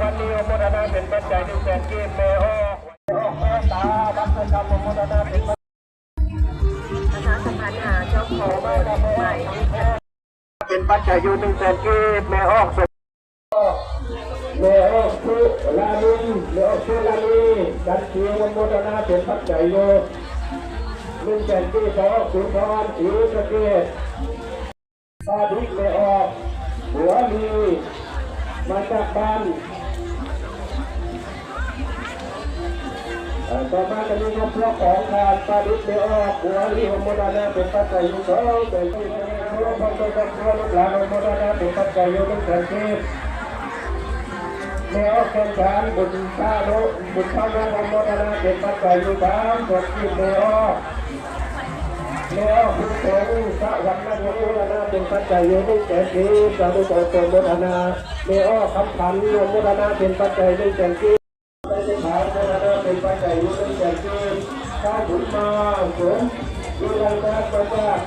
วันนี้โมทนาเป็นปัจจัยที่แสนเกียรติเมโอตาบัตรกรรมโมทนาเป็นนะคะสถานหาเจ้าของใหม่เป็นปัจจัยอยู่100,000กีบเมโอคือลาลินเมโอคือลาลีดันเชียงโมทนาเป็นปัจจัยอยู่100,000กีบเมโอสุนทรศรีสะเกษซาดิกเมโอหัวมีมาจากบ้านต่อมาจะมีครอบครัวของการปาดิษฐ์เมออกหัวลีของโมดานาเป็นปัจจัยอยู่สองเป็นที่รวมของตัวครอบครัวลูกหลานของโมดานาเป็นปัจจัยอยู่ตั้งแต่ที่เมออกแข่งขันบุญข้าโลบุญข้าโลของโมดานาเป็นปัจจัยอยู่สามส่วนที่เมออกคุณสงฆ์สวรรค์นักโมดานาเป็นปัจจัยอยู่ตั้งแต่ที่สาธุชนโมดานาเมออกคำขันโมดานาเป็นปัจจัยตั้งแต่ที่เป็นขาวโมดานาเป็นปัจจัยอยู่ตั้งแต่ที่ข้าบุญมาสงฆ์ดูแลการประจักษ์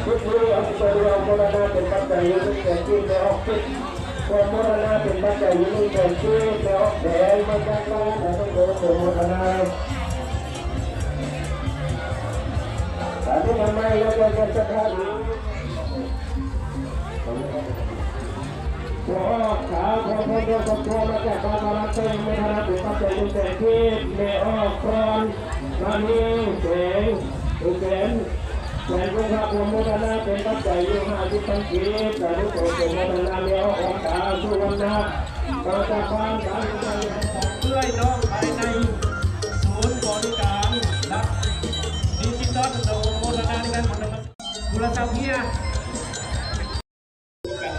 ทุกเรื่องอันเป็นเรื่องโมดานาเป็นปัจจัยอยู่ตั้งแต่ที่เมออกคิดความโมดานาเป็นปัจจัยอยู่ตั้งแต่ที่เมออกแดงมาจากบ้านแต่ต้องโดนโมดานาแต่ที่ทำไมเราจะจะทำหัวขาพอพอเดินกับตัวมาจากบ้านมารับเองไม่ทันถึงปัจจัยยุ่งแต่ที่เมออกครอนมานีเสงอุเซนแสงกุศลโมทนาเป็นปัจจัยอยู่50,000กีบแต่ทุกคนเป็นโมทนาเมออกขาสุวรรณะมาจากบ้านการเงินเพื่อน้องภายในศูนย์บริการรับดิจิตอลโมทนาในการโทรศัพท์เพีย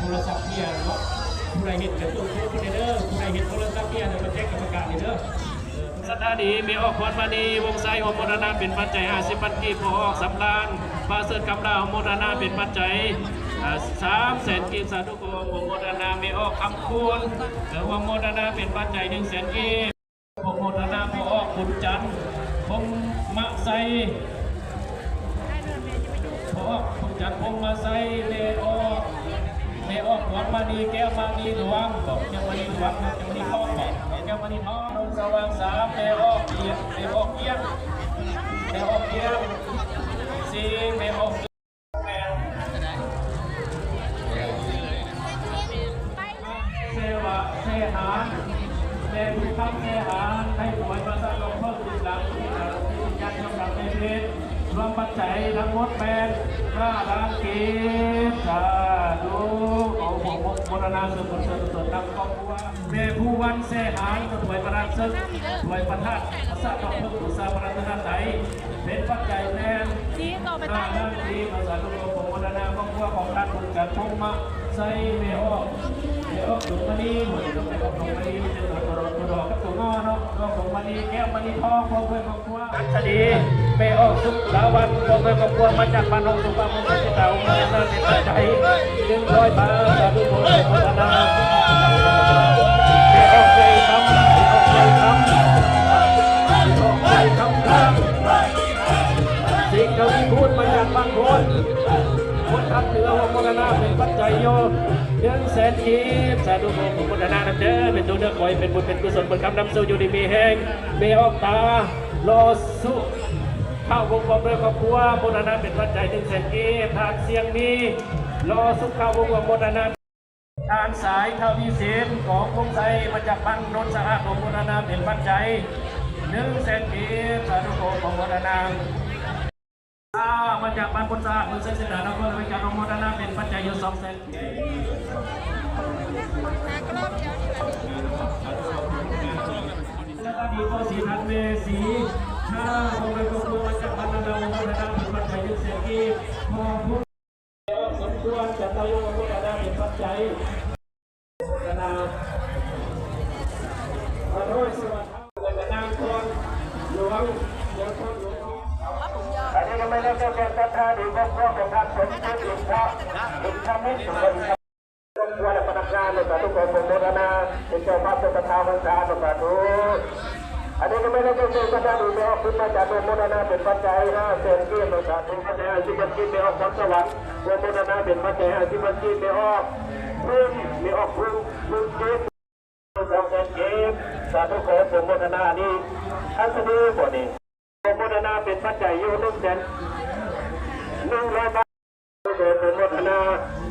โทรศัพท์เพียเนาะผู้ใดเห็นกับตัวผู้ใดเด้อผู้ใดเห็นโทรศัพท์เพียเดี๋ยวมาแจ้งกรรมการนี่เด้อสถานีเมออกพรมานีวงไซโอโมทนาเป็นปัจจัย50,000กีบพอออกสำราญปาเสริฐกำลาโมทนาเป็นปัจจัย300,000กีบสาธุโกโมทนาเมออกคำคูณโมทนาเป็นปัจจัย100,000กีบโมทนาพอออกขุนจันทร์พงมะไซพอออกขุนจันทร์พงมะไซเมออกขวัญมณีแก้วมณีหลวงบอกแก้วมณีหลวงแก้วมณีทองบอกแก้วมณีทองลงสว่าง3เมออกเกียรเมออกเกียรเมออกเกียร4เมออกเสวะเสหานเสทุกข์เสหานให้หวยประสาทลงเพิ่มติดหลังที่ยันยกดับในเพชรรวมปัจจัยทั้งหมดเป็น5 ล้านกีบสาธุเอาของโมทนาส่วนบุญส่วนนำครอบครัวแม่ผู้วันเสหายถวยประดับซึ่งถวยประทัดพระสัตว์ต้องพึ่งตุสาปรัตนาไตเป็นปัจจัยแทน5 ล้านกีบสาธุของโมทนาครอบครัวของท่านบุญกันพงมะไซเมออกดุมณีหวยดุมณีมันจะตัวดอกกับตัวงอเนาะของมณีแก้วมณีทองพวกเพื่อนครอบครัวอัศดีเมออกสุขลาวันพวกเพื่อนครอบครัวมาจากบ้านองค์สุภาพมงคลเต่าเมืองน่าเป็นปัจจัย100 บาทสาธุโมทนาเมออกใจคำเมออกใจคำเมออกใจคำครับสิ่งที่พูดมาจากบางคนคนทับเหนือของโมทนาเป็นปัจจัยโย100,000กีบสาธุของโมทนาเด้อเป็นตัวเนื้อคอยเป็นบุญเป็นกุศลเป็นคำนำสู่อยู่ดีมีแห้งเมออกตาโลสุข้าววงกลมเรือครอบครัวโมทนาเป็นปัจจัย100,000กีบทานเสียงมีโลสุข้าววงกลมโมทนาทานสายเท่าที่เสียงของวงไซมาจากบ้านนนท์สะอาดของโมทนาเป็นปัจจัย100,000กีบสาธุของโมทนามาจากบ้านพุทธะมือเส้นเสนาแล้วก็เป็นการโมทนาเป็นปัจจัยอยู่200,000 กีโกสีทันเมสีข้าคงเป็นตัวมาจากพันนาโมทนาเป็นปัจจัยยึดเสียกีพอพุทธสมควรจัตตาโยพุทธนาเป็นปัจจัยพุทธนาขอโทษสวัสดิ์นางคนหลวงเดี๋ยวคนหลวงอันนี้ก็ไม่ได้เป็นศรัทธาดีก็เพราะเป็นทางสมบูรณ์หลวงพ่อหลวงพ่อไม่สมบูรณ์รบกวนพนักงานในการทุกคนโมทนาเป็นเจ้าภาพเป็นประธานพรรษาประกาศดูอันนี้ก็ไม่ได้เป็นศรัทธาดีก็คุณมาจากโมทนาเป็นปัจจัย5เศษเกี่ยวกับถึงปัจจัยที่มันกินไม่ออกความสวรรค์โมทนาเป็นปัจจัยที่มันกินไม่ออกพึ่งไม่ออกพึ่งกินสองเกมสาธุขอผมโมทนานี้อันสนุกกว่านี้ผมโมทนาเป็นปัจจัยอยู่100 บาทผมโมทนา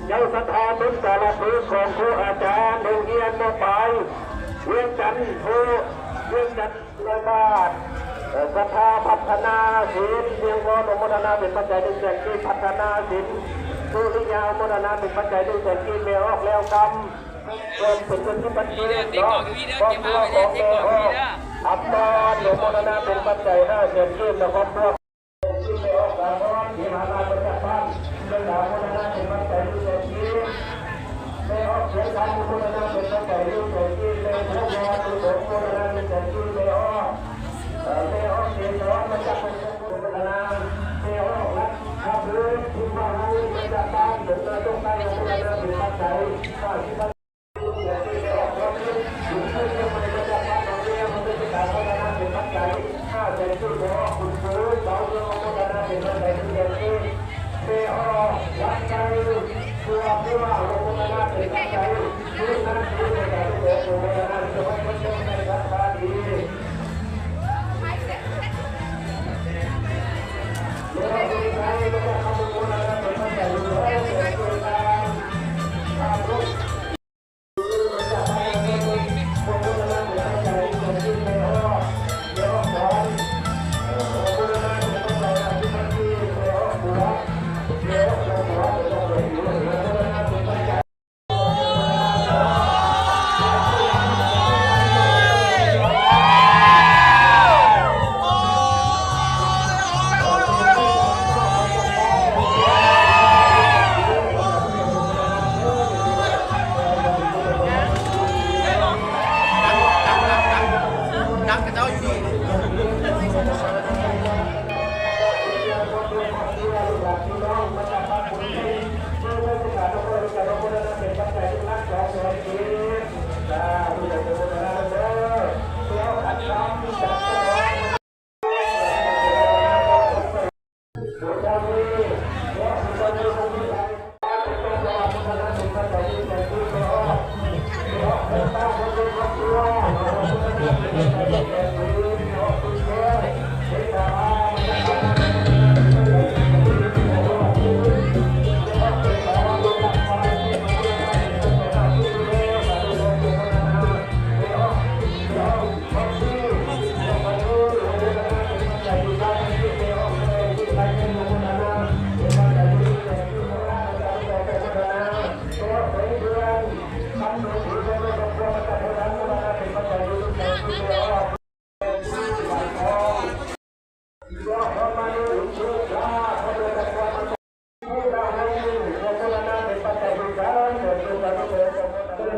เจ้าศรัทธาบุญสารพัดของครูอาจารย์โรงเรียนมาไปเวียงจันทร์เวียงจันทร์100 บาทศรัทธาพัฒนาศีลเพียงพอโมทนาเป็นปัจจัย1 แสนกีพัฒนาศีลสุริยาโมทนาเป็นปัจจัย1 แสนกีเมออกแล้วกรรมรวมถึงคนที่บัญชีเนาะครอบครัวของเมออกอัปปานโมทนาเป็นปัจจัย5 แสนกีนะครอบครัวที่เมออกการร้อนที่มหาลาประชาบ้านเรื่องราวโมทนาเป็นปัจจัย1 แสนกีเมออกเสียการโมทนาเป็นปัจจัย1 แสนกีเมอทุกวันทุกคนโมทนา1 แสนกีเมออกเสียร้อนมาจากคนโมทนาเมออกรักขับเรือที่มาให้มาจากบ้านถึงเราต้องการโมทนาเป็นปัจจัย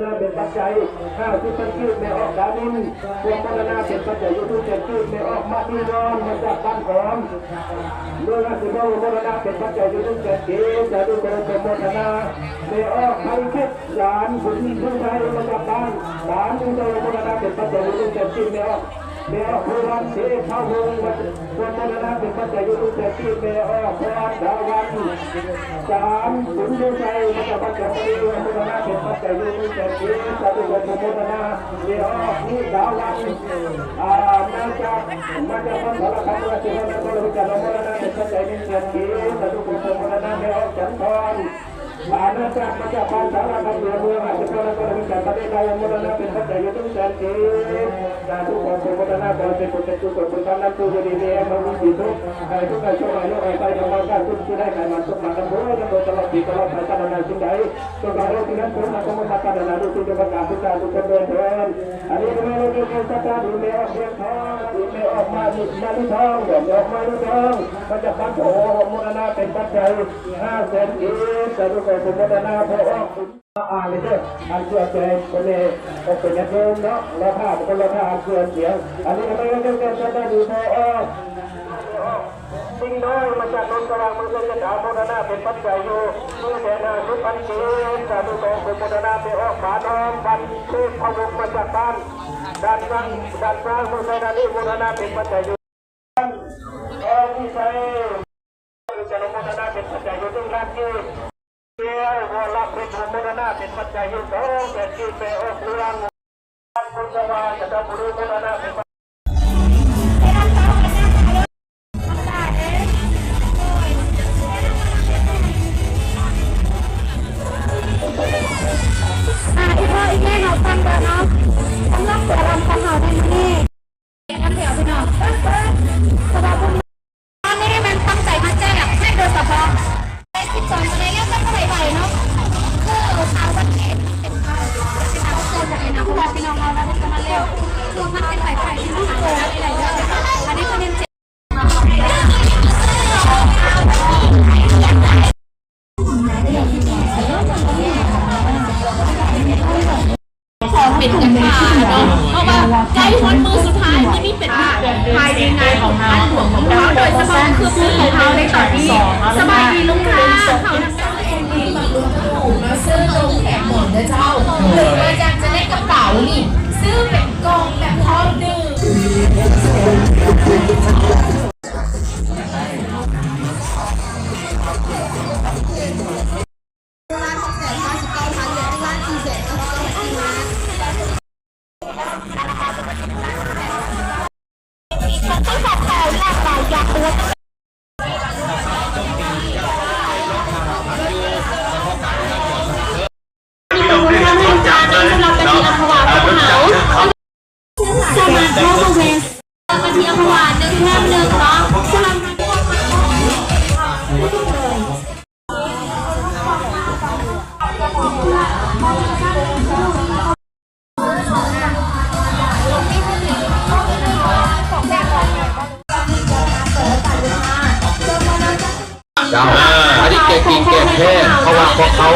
5 เป็นปัจจัยข้าวที่เป็นชื่อแม่ออกดาวินพวกพัฒนาเป็นปัจจัยยุทธเป็นชื่อแม่ออกมาที่นอนมาจากบ้านของเมื่อสิบโมงพัฒนาเป็นปัจจัยยุทธเป็นเกศจะดูเป็นพัฒนาแม่ออกให้คิดหลานคุณผู้ชายมาจากบ้านหลานคุณโตพัฒนาเป็นปัจจัยยุทธเป็นชื่อแม่ออกเมออกผู้รันเสียเข้าวงวัดวัฒนธรรมเป็นปัจจัยยุทธแต่ที่เมออกพรดาวัน3สุนทรใจมาจากปัจจัยยุทธวัฒนธรรมเป็นปัจจัยยุทธแต่ที่สาธุชนโมทนาเมออกนี่ดาวันมาจากวันพระคำราชวัฒนธรรมเป็นปัจจัยยุทธแต่ที่สาธุชนโมทนาเมออกจันทร์ อาณาจักรพระเจ้าพันสารพันเมืองอาจจะเป็นคนที่จัดประเทศไทยมรณะเป็นพระเจ้าอยู่ทุกแสนเกศาทุกคนเป็นมรณะก่อนเป็นคนเป็นจุดก่อนเป็นการนำตัวดีๆเนี่ยมันมีสิทธิ์ใครทุกการช่วยเหลือใครทำงานการทุกที่ได้ใครมาทุกมาทำบุญทำบุญตลอดปีตลอดไปการนำสิ่งใดตัวเราที่นั้นผมมาต้องมาการนำดูที่จะประกาศทุกการทุกคนเดินเดินอันนี้เราเรื่องสัจจะดูแลเพียงทองดูแลออกมาดูมาดูทองเดี๋ยวออกมาดูทองพระเจ้าพันโอมรณะเป็นปัจจัย5 แสนเกศาทุกคนเป็นมรณะพระองค์เลยเด้ออันเชื่อใจคนนี้เป็นยันโยมเนาะเราพาเป็นเราพาอันเชื่อเสียงอันนี้เราไม่ต้องการจะดูพระองค์สิ่งน้อยมาจากนนทวังมันก็จะถามมรณะเป็นปัจจัยอยู่มือแต่หน้าชุดพันเกศสาธุกองเป็นมรณะเป็นออกขาน้อมบันเทพพวุกมาจากบ้านด้านซ้ายมือใส่ด้านนี้มรณะเป็นปัจจัยอยู่ที่ใช้จะลงมรณะเป็นปัจจัยอยู่ตรงนั้นที่เที่ยววรเป็นมรณะเป็นปัจจัยอยู่สองแต่ที่เป็นออกเรื่องคุณสวัสดิ์จะทำบุญมรณะเป็นอีพ่ออีแม่เขาฟังกันเนาะต้องรับเสียรำของเขาได้ไหมนี่น้ำเดี๋ยวพี่น้องสบายพุ่งตอนนี้มันตั้งใจมาแจ้งให้โดยเฉพาะใน12ในเรื่องต้องใส่เนาะคือชาวบ้านเขตเป็นชาวเกิดจากในน้ำพวกพี่น้องเราแล้วจะมาเร็วคือมันเป็นไฟที่มันเกิดอะไรเยอะอันนี้คือเน้นเจ็บเป็นกันมาเนาะเพราะว่าใจวันมือสุดท้ายที่นี่เป็นภายในงานของท่านหลวงของเราโดยเฉพาะคือมือของเขาในตอนนี้สบายดีลุงค่ะเขาทำได้เองดีแบบลุงถูกแล้วซื้อลงแถมหมดนะเจ้าหรือว่าอยากจะได้กระเป๋านี่ซื้อเป็นกองแบบพร้อมดื่กระเทียมหวาน1 แถม 1เนาะสำหรับอันนี้เก่งจริงเก่งแค่เพราะว่าพวกเขา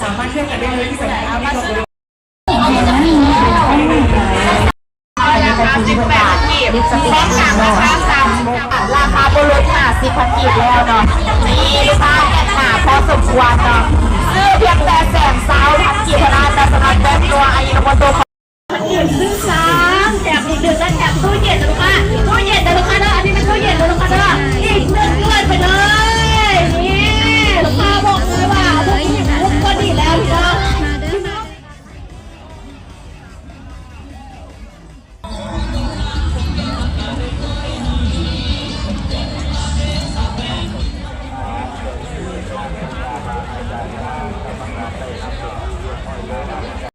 สามารถเชื่อมกันได้เลยที่สำคัญที่สุดราคา10 บาทกีบแค่3ราคา3ราคาบนรถ50 พันกีบแล้วเนาะนี่ลูกค้าแอบหนาพอสมควรเนาะซื้อเพียงแต่120,000 พันกีบเท่านั้นแต่สำหรับแบรนด์ตัวไอ้นวัต